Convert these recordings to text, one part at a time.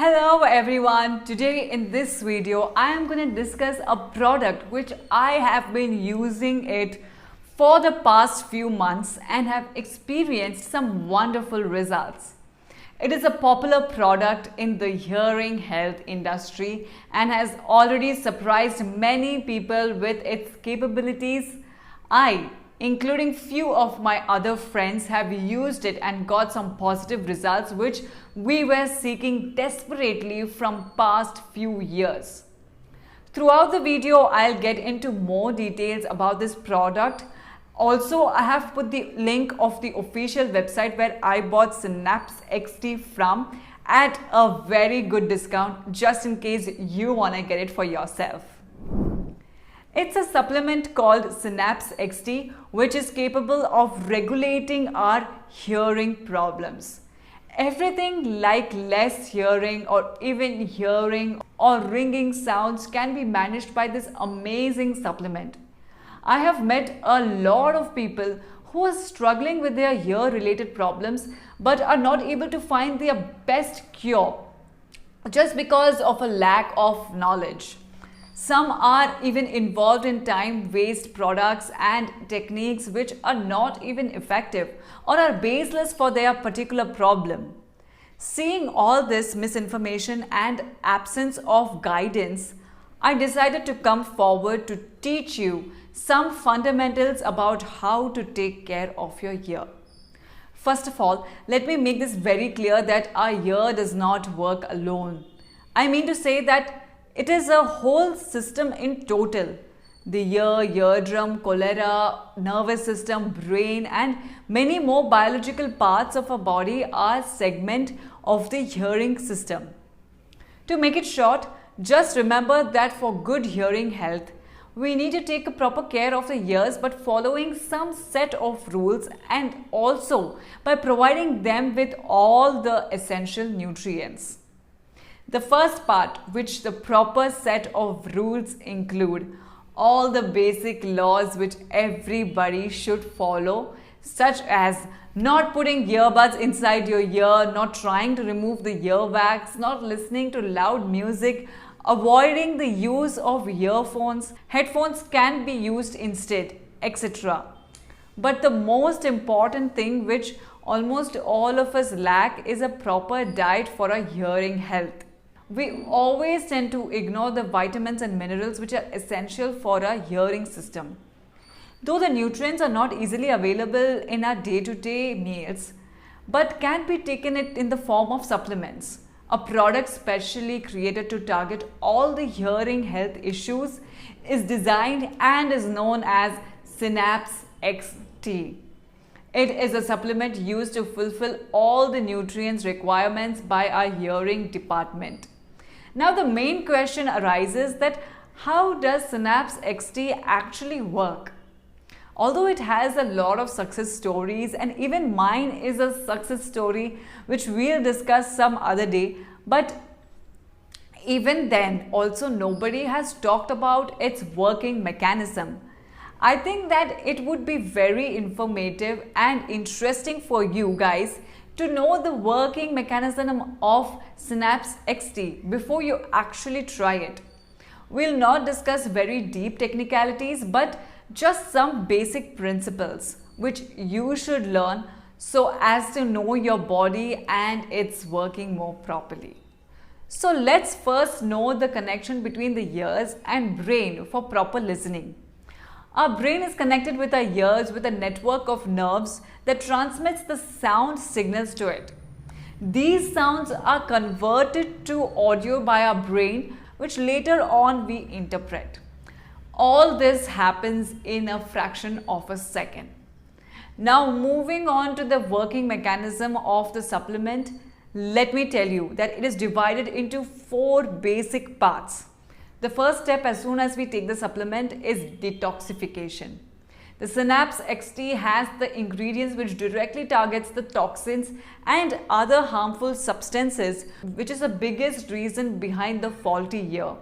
Hello everyone, today in this video I am going to discuss a product which I have been using it for the past few months and have experienced some wonderful results. It is a popular product in the hearing health industry and has already surprised many people with its capabilities. I, including few of my other friends, have used it and got some positive results which we were seeking desperately from past few years. Throughout the video, I'll get into more details about this product. Also, I have put the link of the official website where I bought Synapse XT from at a very good discount just in case you want to get it for yourself. It's a supplement called Synapse XT which is capable of regulating our hearing problems. Everything like less hearing or even hearing or ringing sounds can be managed by this amazing supplement. I have met a lot of people who are struggling with their ear related problems but are not able to find their best cure just because of a lack of knowledge. Some are even involved in time-waste products and techniques which are not even effective or are baseless for their particular problem. Seeing all this misinformation and absence of guidance, I decided to come forward to teach you some fundamentals about how to take care of your ear. First of all, let me make this very clear that our ear does not work alone. I mean to say that it is a whole system in total. The ear, eardrum, cholera, nervous system, brain and many more biological parts of our body are segment of the hearing system. To make it short, just remember that for good hearing health, we need to take a proper care of the ears but following some set of rules and also by providing them with all the essential nutrients. The first part, which the proper set of rules include all the basic laws which everybody should follow, such as not putting earbuds inside your ear, not trying to remove the earwax, not listening to loud music, avoiding the use of earphones, headphones can be used instead, etc. But the most important thing which almost all of us lack is a proper diet for our hearing health. We always tend to ignore the vitamins and minerals which are essential for our hearing system. Though the nutrients are not easily available in our day-to-day meals, but can be taken in the form of supplements. A product specially created to target all the hearing health issues is designed and is known as Synapse XT. It is a supplement used to fulfill all the nutrients requirements by our hearing department. Now the main question arises that how does Synapse XT actually work? Although it has a lot of success stories and even mine is a success story which we'll discuss some other day, but even then also nobody has talked about its working mechanism. I think that it would be very informative and interesting for you guys to know the working mechanism of Synapse XT before you actually try it. We'll not discuss very deep technicalities but just some basic principles which you should learn so as to know your body and its working more properly. So let's first know the connection between the ears and brain for proper listening. Our brain is connected with our ears with a network of nerves that transmits the sound signals to it. These sounds are converted to audio by our brain, which later on we interpret. All this happens in a fraction of a second. Now moving on to the working mechanism of the supplement, let me tell you that it is divided into 4 basic parts. The first step as soon as we take the supplement is detoxification. The Synapse XT has the ingredients which directly targets the toxins and other harmful substances, which is the biggest reason behind the faulty ear.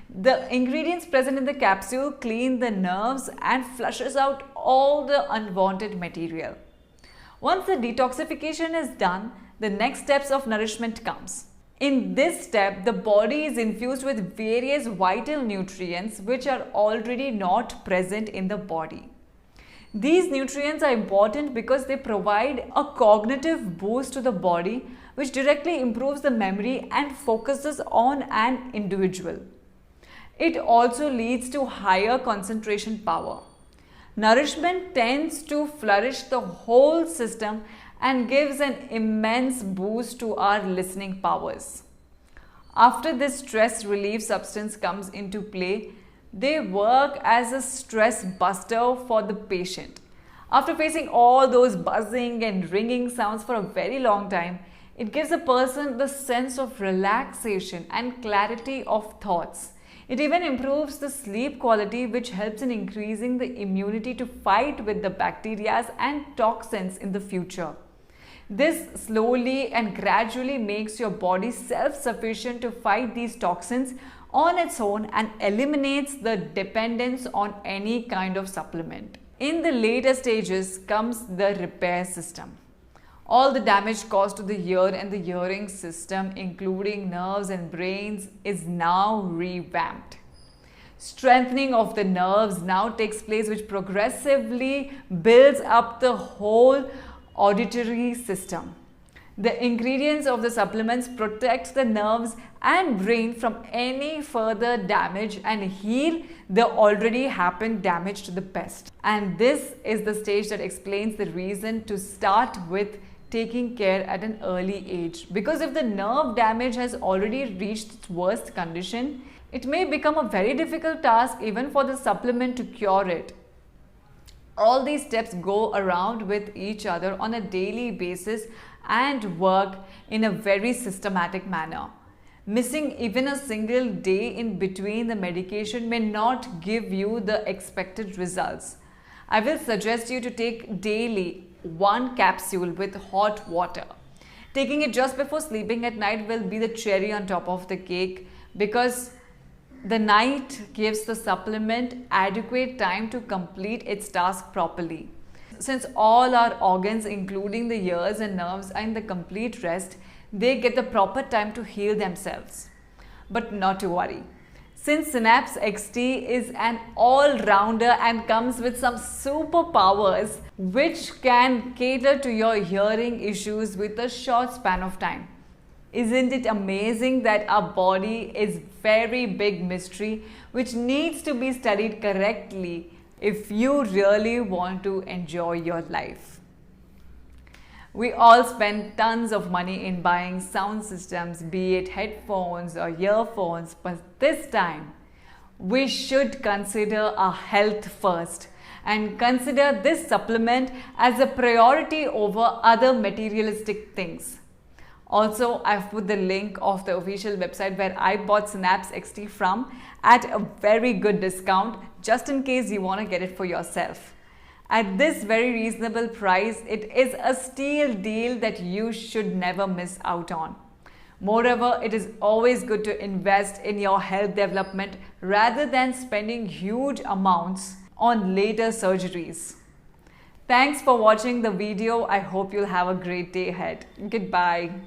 The ingredients present in the capsule clean the nerves and flushes out all the unwanted material. Once the detoxification is done, the next steps of nourishment comes. In this step, the body is infused with various vital nutrients which are already not present in the body. These nutrients are important because they provide a cognitive boost to the body, which directly improves the memory and focuses on an individual. It also leads to higher concentration power. Nourishment tends to flourish the whole system and gives an immense boost to our listening powers. After this stress relief substance comes into play, they work as a stress buster for the patient. After facing all those buzzing and ringing sounds for a very long time, it gives a person the sense of relaxation and clarity of thoughts. It even improves the sleep quality, which helps in increasing the immunity to fight with the bacteria and toxins in the future. This slowly and gradually makes your body self-sufficient to fight these toxins on its own and eliminates the dependence on any kind of supplement. In the later stages comes the repair system. All the damage caused to the ear and the hearing system, including nerves and brains, is now revamped. Strengthening of the nerves now takes place, which progressively builds up the whole auditory system. The ingredients of the supplements protect the nerves and brain from any further damage and heal the already happened damage to the best. And this is the stage that explains the reason to start with taking care at an early age. Because if the nerve damage has already reached its worst condition, it may become a very difficult task even for the supplement to cure it. All these steps go around with each other on a daily basis and work in a very systematic manner. Missing even a single day in between the medication may not give you the expected results. I will suggest you to take daily 1 capsule with hot water. Taking it just before sleeping at night will be the cherry on top of the cake, because the night gives the supplement adequate time to complete its task properly. Since all our organs, including the ears and nerves, are in the complete rest, they get the proper time to heal themselves. But not to worry. Since Synapse XT is an all-rounder and comes with some superpowers which can cater to your hearing issues with a short span of time. Isn't it amazing that our body is very big mystery which needs to be studied correctly if you really want to enjoy your life? We all spend tons of money in buying sound systems, be it headphones or earphones, but this time we should consider our health first and consider this supplement as a priority over other materialistic things. Also, I've put the link of the official website where I bought Synapse XT from at a very good discount, just in case you want to get it for yourself. At this very reasonable price, it is a steal deal that you should never miss out on. Moreover, it is always good to invest in your health development rather than spending huge amounts on later surgeries. Thanks for watching the video. I hope you'll have a great day ahead. Goodbye.